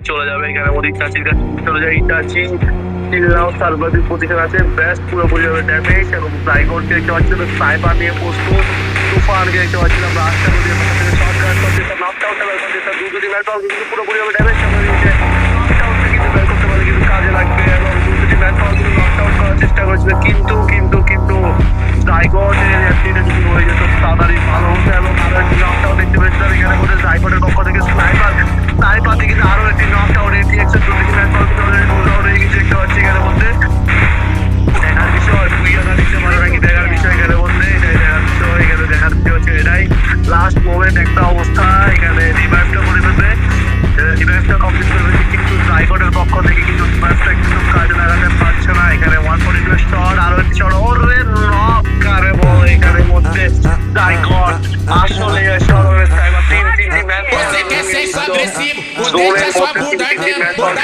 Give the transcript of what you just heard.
চলে যাবে এখানে ওদিক চাচির কাছে চলে যায় ইটাচি চিল্লাও সার্ভাইভ পজিশন আছে বেস্ট পুরোপুরি ভাবে ড্যামেজ এবং ফ্লাইগোনকে দেখতে পাচ্ছিলাম স্নাইপার নিয়ে প্রস্তুত তুফানকে দেখতে পাচ্ছিলাম রাস্তা দিয়ে শর্ট গান করতে নকড আউট করতে দুটি ম্যাচ কিন্তু পুরোপুরি ভাবে ড্যামেজ করে দিয়েছে নকড আউটটা কিন্তু বের করতে পারলে কিন্তু কাজে লাগবে এবং দুটি ম্যাচ কিন্তু নকড আউট করার চেষ্টা করেছিল কিন্তু জাইগটের অ্যাক্সিডেন্ট শুরু হয়ে যেত তাড়াতাড়ি ভালো হতো এবং আরো একটি নকড আউট দেখতে পেয়েছিলাম এখানে বলে জাইগটের পক্ষ থেকে স্নাইপার থেকে আরো একটি নকড আউট এটিএক্স এর দুটি ম্যাচ কিন্তু অলরেডি রুল আউট হয়ে গেছে দেখতে পাচ্ছি এখানে মধ্যে দেখার বিষয় বুইয়ানা দিতে পারে নাকি দেখার বিষয় এখানে মধ্যে এটাই দেখার বিষয় এখানে দেখার বিষয় হচ্ছে এটাই লাস্ট মোমেন্ট একটা অবস্থা এখানে রিভাইভটা করে ফেলবে রিভাইভটা কমপ্লিট করে ফেলছে কিন্তু জাইগটের পক্ষ থেকে কিন্তু রিভাইভটা কিন্তু কাজে লাগাতে পারছে না এখানে 142 শট আরো একটি শট ওরে নক করে বল এখানে মধ্যে জাইগট আসলে শরণের সাইবার তিনটি match Você quer ser agressivo, ou deixa sua bunda aqui, bunda